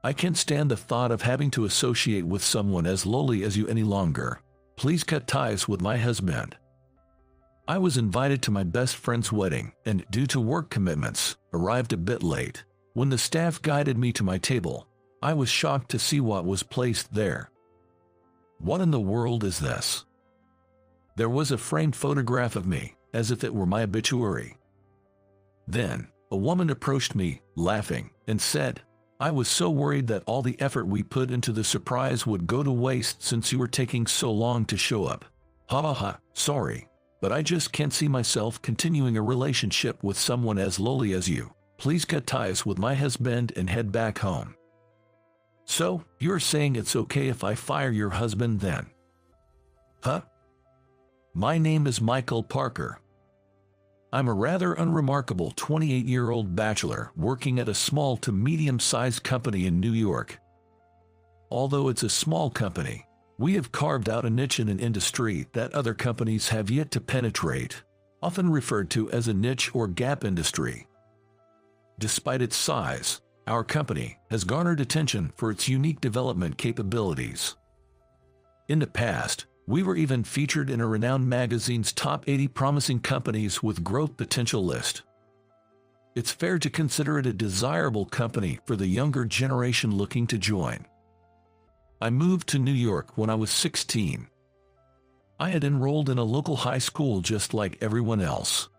I can't stand the thought of having to associate with someone as lowly as you any longer. Please cut ties with my husband. I was invited to my best friend's wedding and, due to work commitments, arrived a bit late. When the staff guided me to my table, I was shocked to see what was placed there. What in the world is this? There was a framed photograph of me, as if it were my obituary. Then, a woman approached me, laughing, and said, "I was so worried that all the effort we put into the surprise would go to waste since you were taking so long to show up. Ha ha ha, sorry, but I just can't see myself continuing a relationship with someone as lowly as you. Please cut ties with my husband and head back home." So, you're saying it's okay if I fire your husband then? Huh? My name is Michael Parker. I'm a rather unremarkable 28-year-old bachelor working at a small to medium-sized company in New York. Although it's a small company, we have carved out a niche in an industry that other companies have yet to penetrate, often referred to as a niche or gap industry. Despite its size, our company has garnered attention for its unique development capabilities. In the past, we were even featured in a renowned magazine's top 80 promising companies with growth potential list. It's fair to consider it a desirable company for the younger generation looking to join. I moved to New York when I was 16. I had enrolled in a local high school just like everyone else.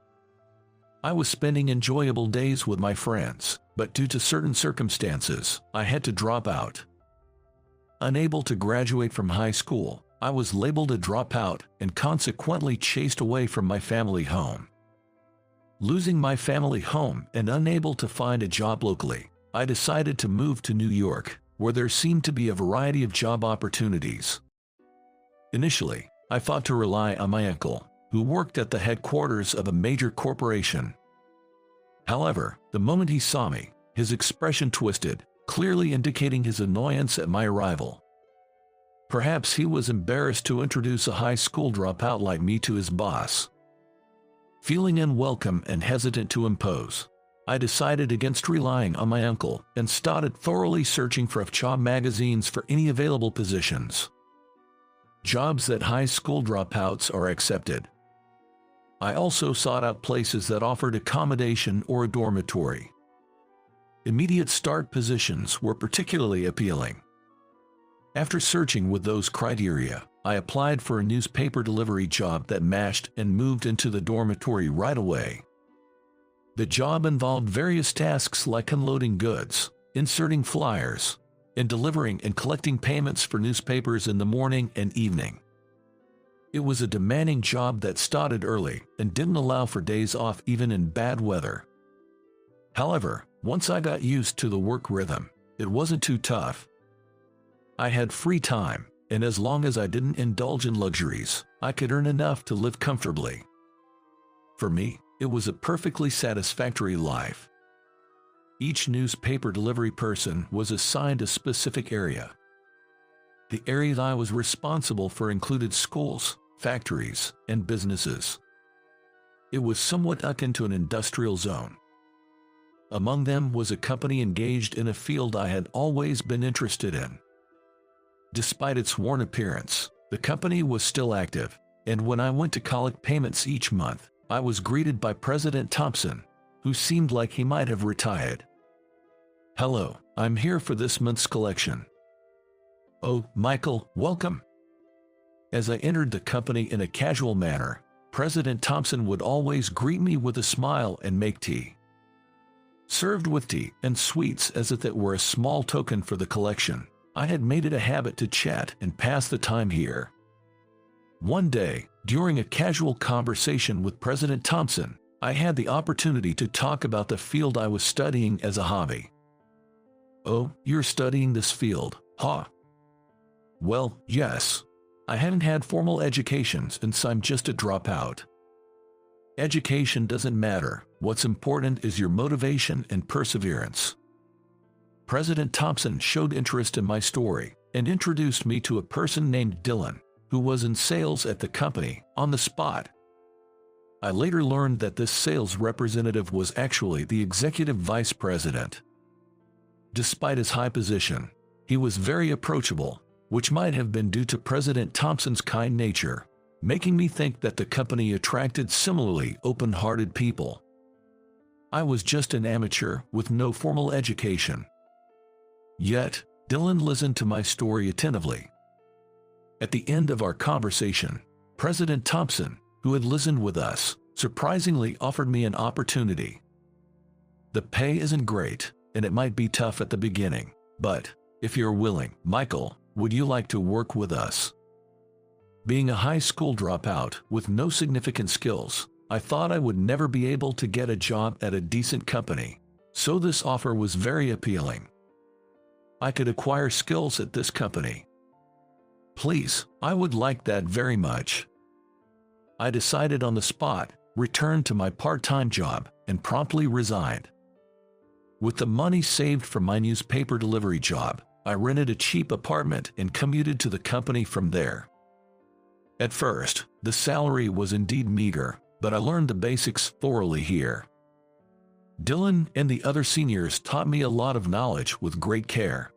I was spending enjoyable days with my friends, but due to certain circumstances, I had to drop out. Unable to graduate from high school, I was labeled a dropout and consequently chased away from my family home. Losing my family home and unable to find a job locally, I decided to move to New York, where there seemed to be a variety of job opportunities. Initially, I thought to rely on my uncle, who worked at the headquarters of a major corporation. However, the moment he saw me, his expression twisted, clearly indicating his annoyance at my arrival. Perhaps he was embarrassed to introduce a high school dropout like me to his boss. Feeling unwelcome and hesitant to impose, I decided against relying on my uncle and started thoroughly searching for job magazines for any available positions. Jobs that high school dropouts are accepted. I also sought out places that offered accommodation or a dormitory. Immediate start positions were particularly appealing. After searching with those criteria, I applied for a newspaper delivery job that matched and moved into the dormitory right away. The job involved various tasks like unloading goods, inserting flyers, and delivering and collecting payments for newspapers in the morning and evening. It was a demanding job that started early and didn't allow for days off even in bad weather. However, once I got used to the work rhythm, it wasn't too tough. I had free time, and as long as I didn't indulge in luxuries, I could earn enough to live comfortably. For me, it was a perfectly satisfactory life. Each newspaper delivery person was assigned a specific area. The areas I was responsible for included schools, factories, and businesses. It was somewhat akin to an industrial zone. Among them was a company engaged in a field I had always been interested in. Despite its worn appearance, the company was still active, and when I went to collect payments each month, I was greeted by President Thompson, who seemed like he might have retired. "Hello, I'm here for this month's collection." "Oh, Michael, welcome." As I entered the company in a casual manner, President Thompson would always greet me with a smile and make tea. Served with tea and sweets as if it were a small token for the collection, I had made it a habit to chat and pass the time here. One day, during a casual conversation with President Thompson, I had the opportunity to talk about the field I was studying as a hobby. "Oh, you're studying this field, huh?" "Well, yes. I haven't had formal education since I'm just a dropout." Education doesn't matter. What's important is your motivation and perseverance. President Thompson showed interest in my story and introduced me to a person named Dylan, who was in sales at the company, on the spot. I later learned that this sales representative was actually the executive vice president. Despite his high position, he was very approachable, which might have been due to President Thompson's kind nature, making me think that the company attracted similarly open-hearted people. I was just an amateur with no formal education. Yet, Dylan listened to my story attentively. At the end of our conversation, President Thompson, who had listened with us, surprisingly offered me an opportunity. The pay isn't great, and it might be tough at the beginning, but if you're willing, Michael, would you like to work with us? Being a high school dropout with no significant skills, I thought I would never be able to get a job at a decent company, so this offer was very appealing. I could acquire skills at this company. Please, I would like that very much. I decided on the spot, returned to my part-time job, and promptly resigned. With the money saved from my newspaper delivery job, I rented a cheap apartment and commuted to the company from there. At first, the salary was indeed meager, but I learned the basics thoroughly here. Dylan and the other seniors taught me a lot of knowledge with great care.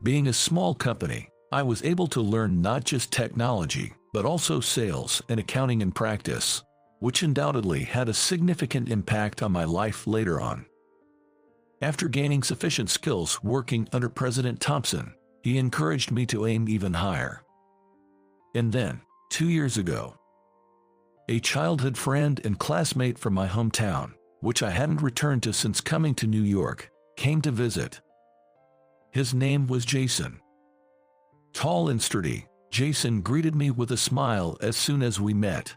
Being a small company, I was able to learn not just technology, but also sales and accounting in practice, which undoubtedly had a significant impact on my life later on. After gaining sufficient skills working under President Thompson, he encouraged me to aim even higher. And then, 2 years ago, a childhood friend and classmate from my hometown, which I hadn't returned to since coming to New York, came to visit. His name was Jason. Tall and sturdy, Jason greeted me with a smile as soon as we met.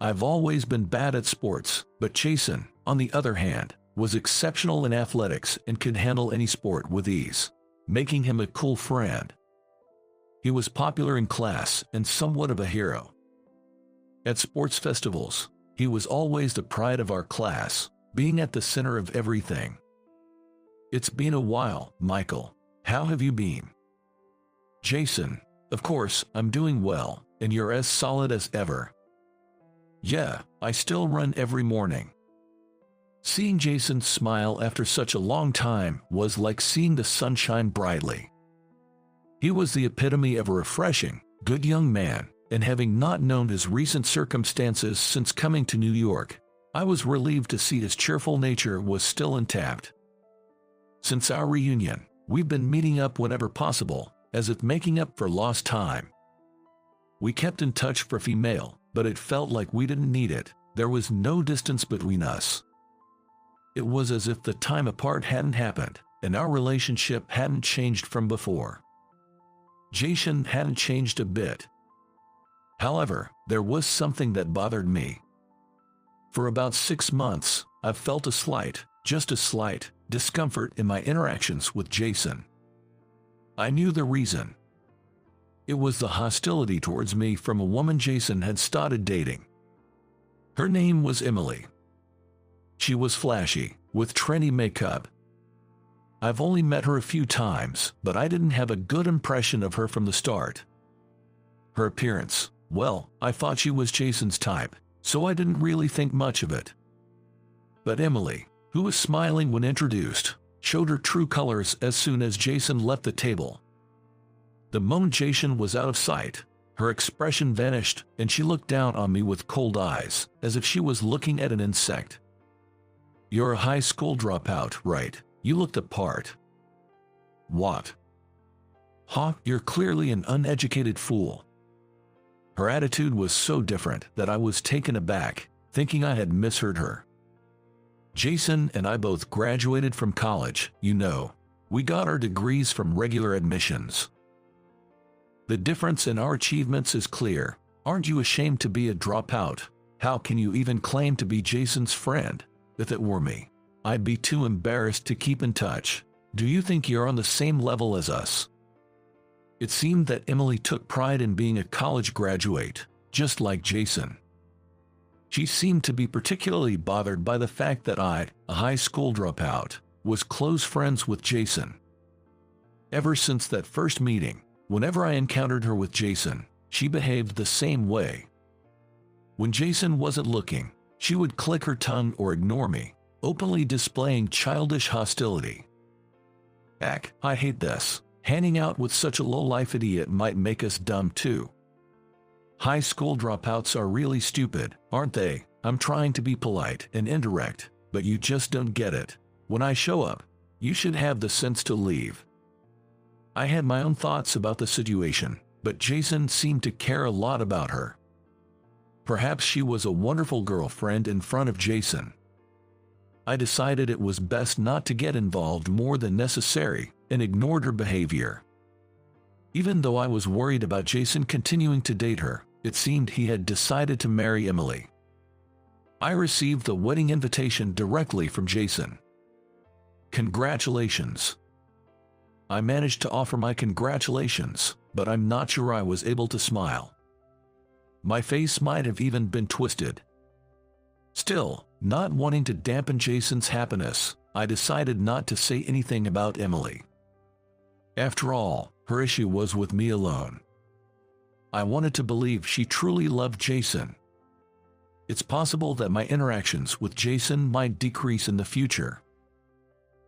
I've always been bad at sports, but Jason, on the other hand, was exceptional in athletics and could handle any sport with ease, making him a cool friend. He was popular in class and somewhat of a hero. At sports festivals, he was always the pride of our class, being at the center of everything. It's been a while, Michael. How have you been? Jason, of course, I'm doing well, and you're as solid as ever. Yeah, I still run every morning. Seeing Jason smile after such a long time was like seeing the sun shine brightly. He was the epitome of a refreshing, good young man, and having not known his recent circumstances since coming to New York, I was relieved to see his cheerful nature was still intact. Since our reunion, we've been meeting up whenever possible, as if making up for lost time. We kept in touch for female, but it felt like we didn't need it. There was no distance between us. It was as if the time apart hadn't happened, and our relationship hadn't changed from before. Jason hadn't changed a bit. However, there was something that bothered me. For about 6 months, I've felt a slight, just a slight, discomfort in my interactions with Jason. I knew the reason. It was the hostility towards me from a woman Jason had started dating. Her name was Emily. She was flashy, with trendy makeup. I've only met her a few times, but I didn't have a good impression of her from the start. Her appearance, well, I thought she was Jason's type, so I didn't really think much of it. But Emily, who was smiling when introduced, showed her true colors as soon as Jason left the table. The moment Jason was out of sight, her expression vanished and she looked down on me with cold eyes, as if she was looking at an insect. You're a high school dropout, right? You look the part. What? Huh? You're clearly an uneducated fool. Her attitude was so different that I was taken aback, thinking I had misheard her. Jason and I both graduated from college, you know. We got our degrees from regular admissions. The difference in our achievements is clear. Aren't you ashamed to be a dropout? How can you even claim to be Jason's friend? If it were me, I'd be too embarrassed to keep in touch. Do you think you're on the same level as us? It seemed that Emily took pride in being a college graduate, just like Jason. She seemed to be particularly bothered by the fact that I, a high school dropout, was close friends with Jason. Ever since that first meeting, whenever I encountered her with Jason, she behaved the same way. When Jason wasn't looking, she would click her tongue or ignore me, openly displaying childish hostility. Ack, I hate this. Hanging out with such a low-life idiot might make us dumb too. High school dropouts are really stupid, aren't they? I'm trying to be polite and indirect, but you just don't get it. When I show up, you should have the sense to leave. I had my own thoughts about the situation, but Jason seemed to care a lot about her. Perhaps she was a wonderful girlfriend in front of Jason. I decided it was best not to get involved more than necessary and ignored her behavior. Even though I was worried about Jason continuing to date her, it seemed he had decided to marry Emily. I received the wedding invitation directly from Jason. Congratulations. I managed to offer my congratulations, but I'm not sure I was able to smile. My face might have even been twisted. Still, not wanting to dampen Jason's happiness, I decided not to say anything about Emily. After all, her issue was with me alone. I wanted to believe she truly loved Jason. It's possible that my interactions with Jason might decrease in the future.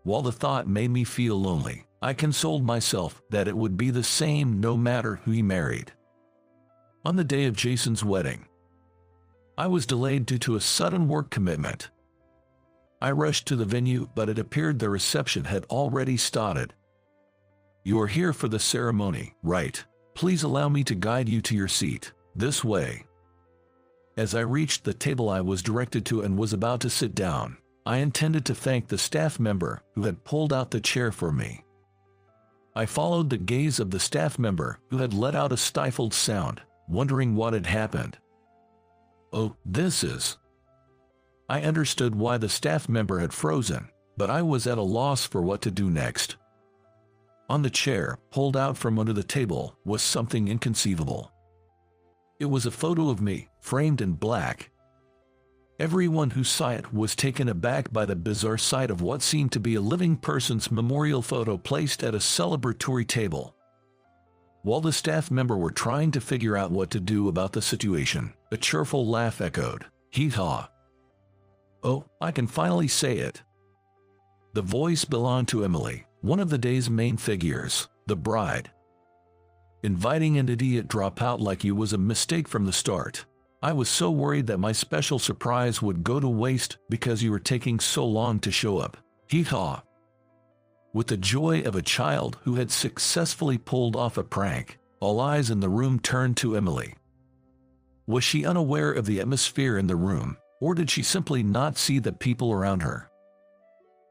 While the thought made me feel lonely, I consoled myself that it would be the same no matter who he married. On the day of Jason's wedding, I was delayed due to a sudden work commitment. I rushed to the venue, but it appeared the reception had already started. You are here for the ceremony, right? Please allow me to guide you to your seat. This way. As I reached the table I was directed to and was about to sit down, I intended to thank the staff member who had pulled out the chair for me. I followed the gaze of the staff member who had let out a stifled sound, wondering what had happened. Oh, this is... I understood why the staff member had frozen, but I was at a loss for what to do next. On the chair, pulled out from under the table, was something inconceivable. It was a photo of me, framed in black. Everyone who saw it was taken aback by the bizarre sight of what seemed to be a living person's memorial photo placed at a celebratory table. While the staff member were trying to figure out what to do about the situation, a cheerful laugh echoed, "Hee-haw." Oh, I can finally say it. The voice belonged to Emily, one of the day's main figures, the bride. Inviting an idiot dropout like you was a mistake from the start. I was so worried that my special surprise would go to waste because you were taking so long to show up. Hee-haw. With the joy of a child who had successfully pulled off a prank, all eyes in the room turned to Emily. Was she unaware of the atmosphere in the room, or did she simply not see the people around her?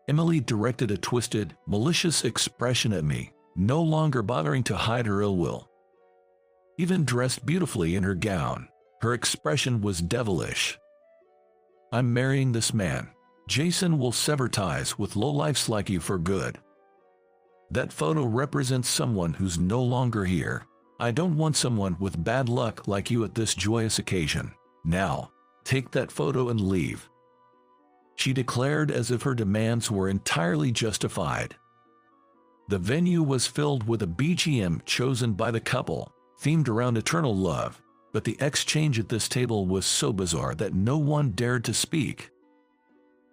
Emily directed a twisted, malicious expression at me, no longer bothering to hide her ill will. Even dressed beautifully in her gown, her expression was devilish. I'm marrying this man. Jason will sever ties with lowlifes like you for good. That photo represents someone who's no longer here. I don't want someone with bad luck like you at this joyous occasion. Now, take that photo and leave. She declared as if her demands were entirely justified. The venue was filled with a BGM chosen by the couple, themed around eternal love, but the exchange at this table was so bizarre that no one dared to speak.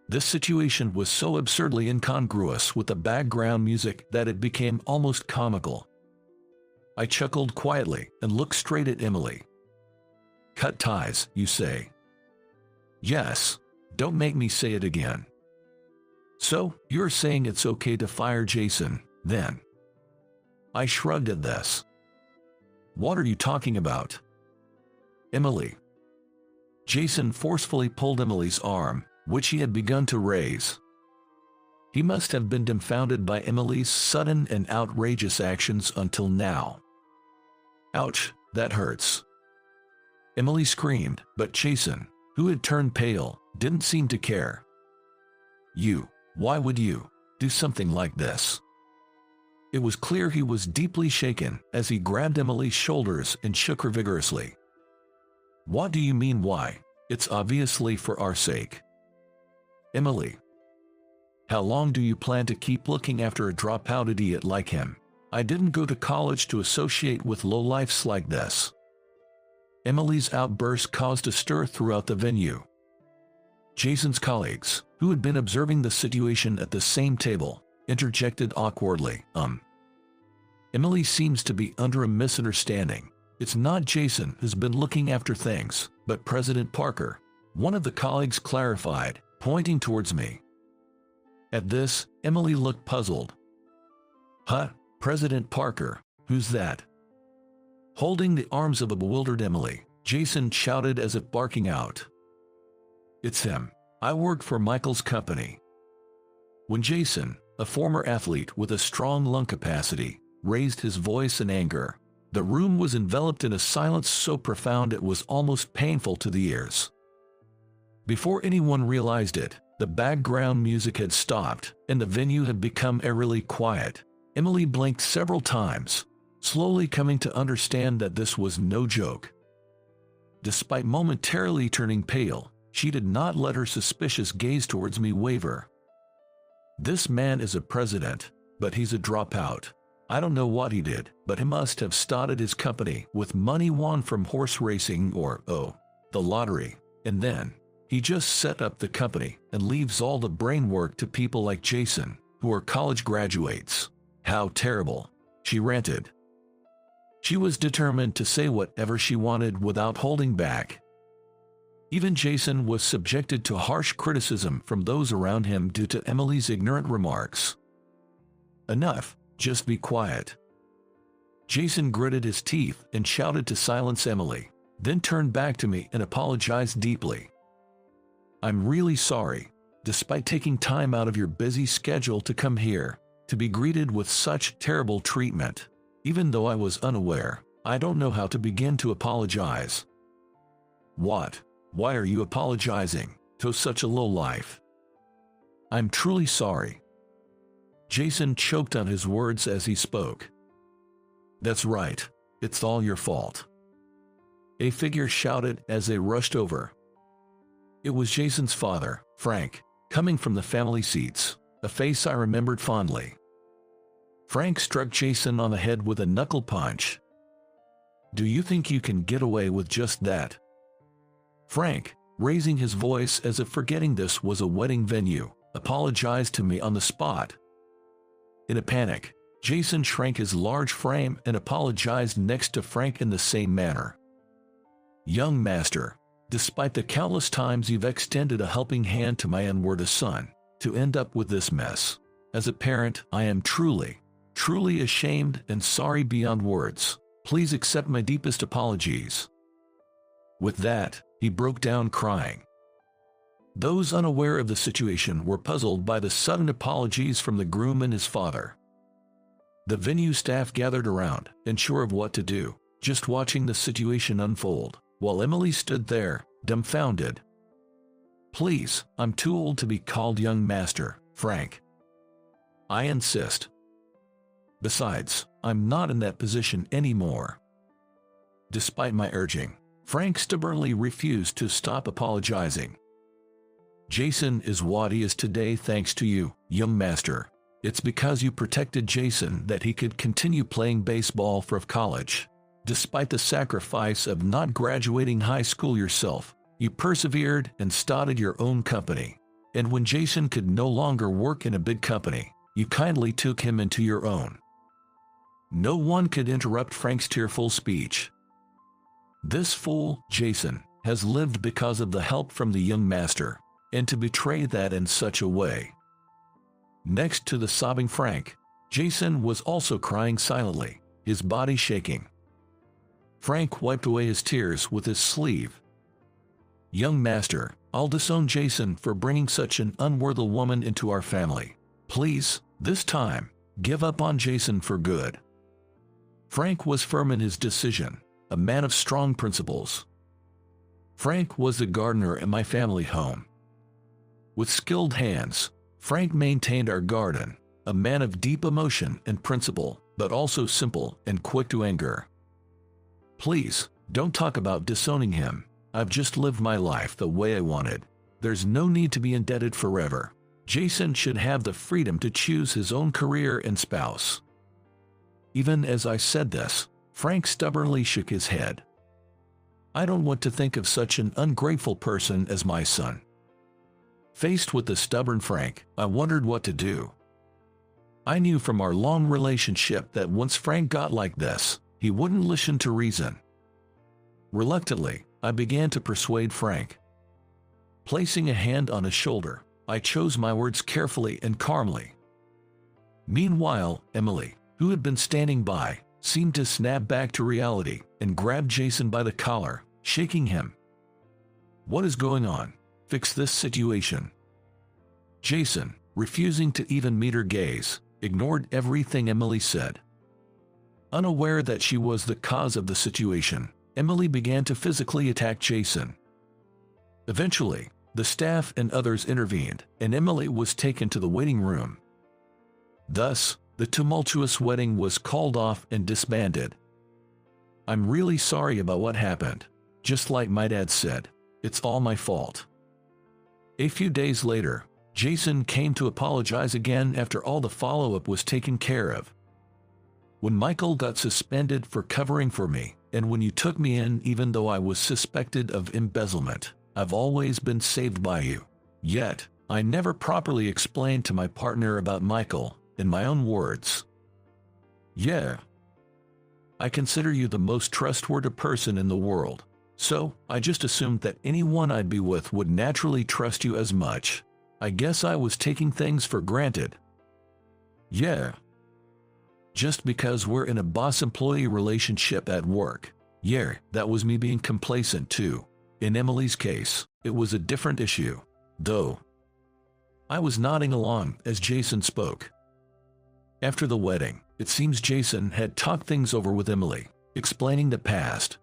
This situation was so absurdly incongruous with the background music that it became almost comical. I chuckled quietly and looked straight at Emily. Cut ties, you say? Yes. Don't make me say it again. So, you're saying it's okay to fire Jason, then? I shrugged at this. What are you talking about? Emily. Jason forcefully pulled Emily's arm, which he had begun to raise. He must have been dumbfounded by Emily's sudden and outrageous actions until now. Ouch, that hurts. Emily screamed, but Jason, who had turned pale, didn't seem to care. Why would you do something like this? It was clear he was deeply shaken as he grabbed Emily's shoulders and shook her vigorously. What do you mean why? It's obviously for our sake. Emily. How long do you plan to keep looking after a dropout idiot like him? I didn't go to college to associate with lowlifes like this. Emily's outburst caused a stir throughout the venue. Jason's colleagues, who had been observing the situation at the same table, interjected awkwardly. Emily seems to be under a misunderstanding. It's not Jason who's been looking after things, but President Parker, one of the colleagues clarified, pointing towards me. At this, Emily looked puzzled. Huh? President Parker? Who's that? Holding the arms of a bewildered Emily, Jason shouted as if barking out. It's him. I work for Michael's company. When Jason, a former athlete with a strong lung capacity, raised his voice in anger, the room was enveloped in a silence so profound it was almost painful to the ears. Before anyone realized it, the background music had stopped and the venue had become eerily quiet. Emily blinked several times, slowly coming to understand that this was no joke. Despite momentarily turning pale, she did not let her suspicious gaze towards me waver. This man is a president, but he's a dropout. I don't know what he did, but he must have started his company with money won from horse racing or, the lottery. And then, he just set up the company and leaves all the brain work to people like Jason, who are college graduates. How terrible, she ranted. She was determined to say whatever she wanted without holding back. Even Jason was subjected to harsh criticism from those around him due to Emily's ignorant remarks. Enough, just be quiet. Jason gritted his teeth and shouted to silence Emily, then turned back to me and apologized deeply. I'm really sorry, despite taking time out of your busy schedule to come here, to be greeted with such terrible treatment. Even though I was unaware, I don't know how to begin to apologize. What? Why are you apologizing to such a lowlife? I'm truly sorry. Jason choked on his words as he spoke. That's right, it's all your fault. A figure shouted as they rushed over. It was Jason's father, Frank, coming from the family seats, a face I remembered fondly. Frank struck Jason on the head with a knuckle punch. Do you think you can get away with just that? Frank, raising his voice as if forgetting this was a wedding venue, apologized to me on the spot. In a panic, Jason shrank his large frame and apologized next to Frank in the same manner. Young master, despite the countless times you've extended a helping hand to my unworthy son, to end up with this mess. As a parent, I am truly ashamed and sorry beyond words. Please accept my deepest apologies. With that, he broke down crying. Those unaware of the situation were puzzled by the sudden apologies from the groom and his father. The venue staff gathered around, unsure of what to do, just watching the situation unfold, while Emily stood there, dumbfounded. Please, I'm too old to be called young master, Frank. I insist. Besides, I'm not in that position anymore. Despite my urging, Frank stubbornly refused to stop apologizing. Jason is what he is today thanks to you, young master. It's because you protected Jason that he could continue playing baseball for college. Despite the sacrifice of not graduating high school yourself, you persevered and started your own company. And when Jason could no longer work in a big company, you kindly took him into your own. No one could interrupt Frank's tearful speech. This fool, Jason, has lived because of the help from the young master, and to betray that in such a way. Next to the sobbing Frank, Jason was also crying silently, his body shaking. Frank wiped away his tears with his sleeve. Young master, I'll disown Jason for bringing such an unworthy woman into our family. Please, this time, give up on Jason for good. Frank was firm in his decision, a man of strong principles. Frank was the gardener in my family home. With skilled hands, Frank maintained our garden, a man of deep emotion and principle, but also simple and quick to anger. Please, don't talk about disowning him. I've just lived my life the way I wanted. There's no need to be indebted forever. Jason should have the freedom to choose his own career and spouse. Even as I said this, Frank stubbornly shook his head. I don't want to think of such an ungrateful person as my son. Faced with the stubborn Frank, I wondered what to do. I knew from our long relationship that once Frank got like this, he wouldn't listen to reason. Reluctantly, I began to persuade Frank. Placing a hand on his shoulder, I chose my words carefully and calmly. Meanwhile, Emily, who had been standing by, seemed to snap back to reality and grabbed Jason by the collar, shaking him. "What is going on? Fix this situation." Jason, refusing to even meet her gaze, ignored everything Emily said. Unaware that she was the cause of the situation, Emily began to physically attack Jason. Eventually, the staff and others intervened, and Emily was taken to the waiting room. Thus, the tumultuous wedding was called off and disbanded. "I'm really sorry about what happened. Just like my dad said, it's all my fault." A few days later, Jason came to apologize again after all the follow-up was taken care of. "When Michael got suspended for covering for me, and when you took me in even though I was suspected of embezzlement, I've always been saved by you. Yet, I never properly explained to my partner about Michael, in my own words. Yeah. I consider you the most trustworthy person in the world, so I just assumed that anyone I'd be with would naturally trust you as much. I guess I was taking things for granted." "Yeah. Just because we're in a boss-employee relationship at work. Yeah, that was me being complacent too. In Emily's case, it was a different issue, though." I was nodding along as Jason spoke. After the wedding, it seems Jason had talked things over with Emily, explaining the past.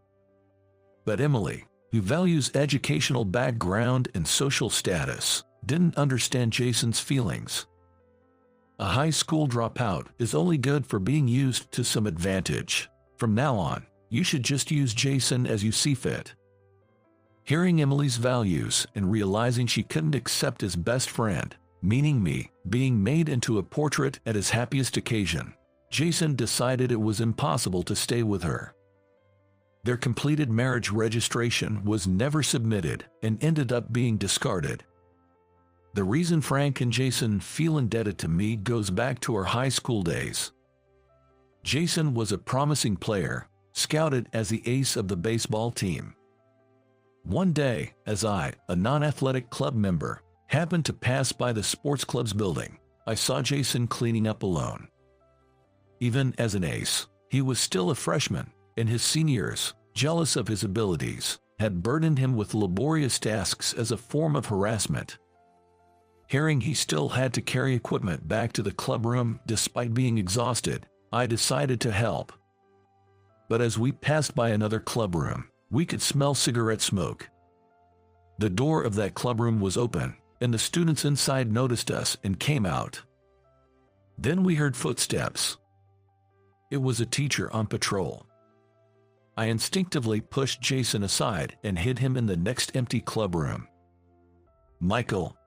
But Emily, who values educational background and social status, didn't understand Jason's feelings. A high school dropout is only good for being used to some advantage. From now on, you should just use Jason as you see fit. Hearing Emily's values and realizing she couldn't accept his best friend, meaning me, being made into a portrait at his happiest occasion, Jason decided it was impossible to stay with her. Their completed marriage registration was never submitted and ended up being discarded. The reason Frank and Jason feel indebted to me goes back to our high school days. Jason was a promising player, scouted as the ace of the baseball team. One day, as I, a non-athletic club member, happened to pass by the sports club's building, I saw Jason cleaning up alone. Even as an ace, he was still a freshman, and his seniors, jealous of his abilities, had burdened him with laborious tasks as a form of harassment. Hearing he still had to carry equipment back to the clubroom despite being exhausted, I decided to help. But as we passed by another clubroom, we could smell cigarette smoke. The door of that clubroom was open, and the students inside noticed us and came out. Then we heard footsteps. It was a teacher on patrol. I instinctively pushed Jason aside and hid him in the next empty clubroom. Michael.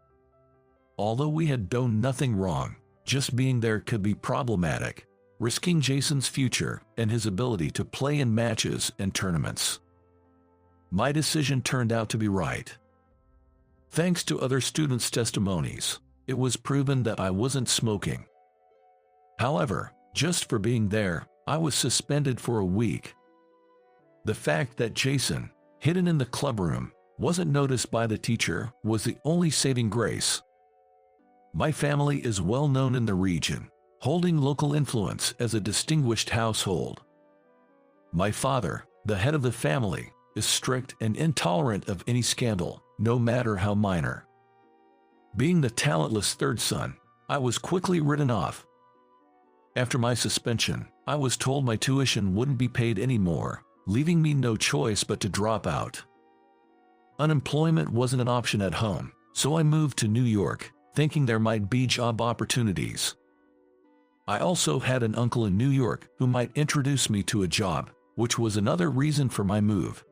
Although we had done nothing wrong, just being there could be problematic, risking Jason's future and his ability to play in matches and tournaments. My decision turned out to be right. Thanks to other students' testimonies, it was proven that I wasn't smoking. However, just for being there, I was suspended for a week. The fact that Jason, hidden in the clubroom, wasn't noticed by the teacher was the only saving grace. My family is well known in the region, holding local influence as a distinguished household. My father, the head of the family, is strict and intolerant of any scandal, no matter how minor. Being the talentless third son, I was quickly written off. After my suspension, I was told my tuition wouldn't be paid anymore, leaving me no choice but to drop out. Unemployment wasn't an option at home, so I moved to New York, thinking there might be job opportunities. I also had an uncle in New York who might introduce me to a job, which was another reason for my move.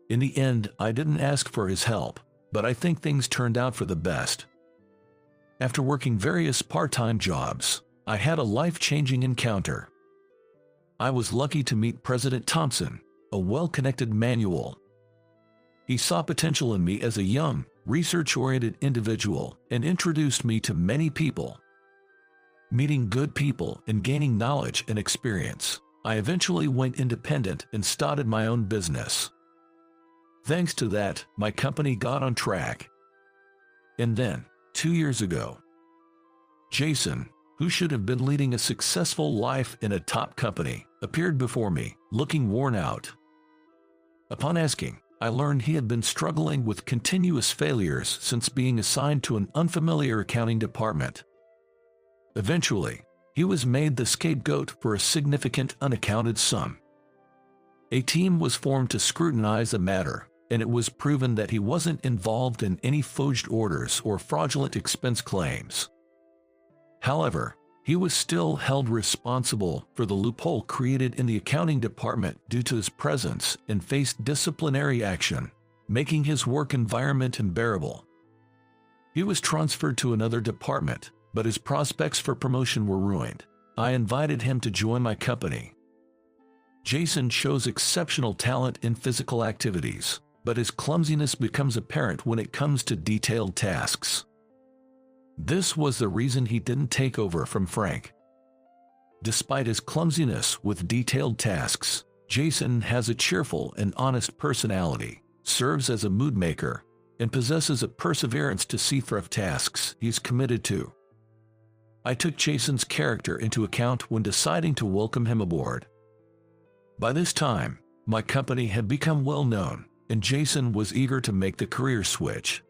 In the end, I didn't ask for his help, but I think things turned out for the best. After working various part-time jobs, I had a life-changing encounter. I was lucky to meet President Thompson, a well-connected manual. He saw potential in me as a young, research-oriented individual and introduced me to many people. Meeting good people and gaining knowledge and experience, I eventually went independent and started my own business. Thanks to that, my company got on track. And then, 2 years ago, Jason, who should have been leading a successful life in a top company, appeared before me, looking worn out. Upon asking, I learned he had been struggling with continuous failures since being assigned to an unfamiliar accounting department. Eventually, he was made the scapegoat for a significant unaccounted sum. A team was formed to scrutinize the matter, and it was proven that he wasn't involved in any forged orders or fraudulent expense claims. However, he was still held responsible for the loophole created in the accounting department due to his presence and faced disciplinary action, making his work environment unbearable. He was transferred to another department, but his prospects for promotion were ruined. I invited him to join my company. Jason shows exceptional talent in physical activities, but his clumsiness becomes apparent when it comes to detailed tasks. This was the reason he didn't take over from Frank. Despite his clumsiness with detailed tasks, Jason has a cheerful and honest personality, serves as a mood maker, and possesses a perseverance to see through tasks he's committed to. I took Jason's character into account when deciding to welcome him aboard. By this time, my company had become well known, and Jason was eager to make the career switch.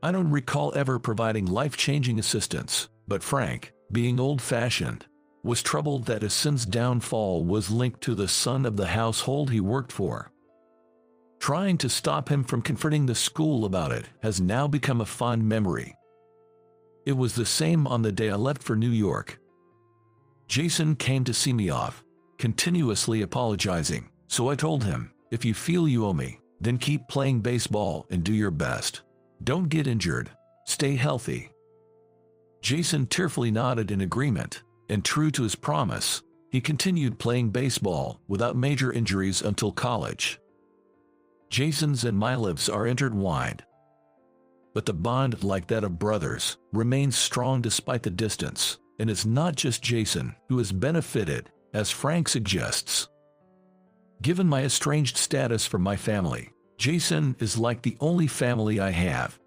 I don't recall ever providing life-changing assistance, but Frank, being old-fashioned, was troubled that his son's downfall was linked to the son of the household he worked for. Trying to stop him from confronting the school about it has now become a fond memory. It was the same on the day I left for New York. Jason came to see me off, continuously apologizing, so I told him, "If you feel you owe me, then keep playing baseball and do your best. Don't get injured. Stay healthy." Jason tearfully nodded in agreement, and true to his promise, he continued playing baseball without major injuries until college. Jason's and my lives are intertwined. But the bond, like that of brothers, remains strong despite the distance, and it's not just Jason who has benefited, as Frank suggests. Given my estranged status from my family, Jason is like the only family I have.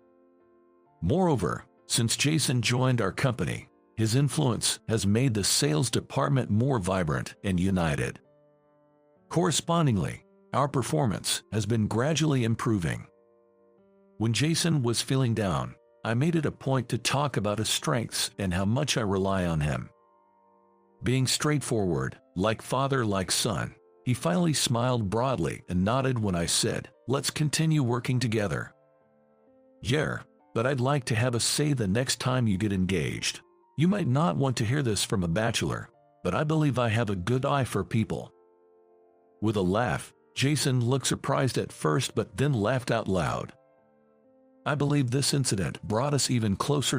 Moreover, since Jason joined our company, his influence has made the sales department more vibrant and united. Correspondingly, our performance has been gradually improving. When Jason was feeling down, I made it a point to talk about his strengths and how much I rely on him. Being straightforward, like father like son, he finally smiled broadly and nodded when I said, "Let's continue working together." "Yeah, but I'd like to have a say the next time you get engaged. You might not want to hear this from a bachelor, but I believe I have a good eye for people." With a laugh, Jason looked surprised at first but then laughed out loud. I believe this incident brought us even closer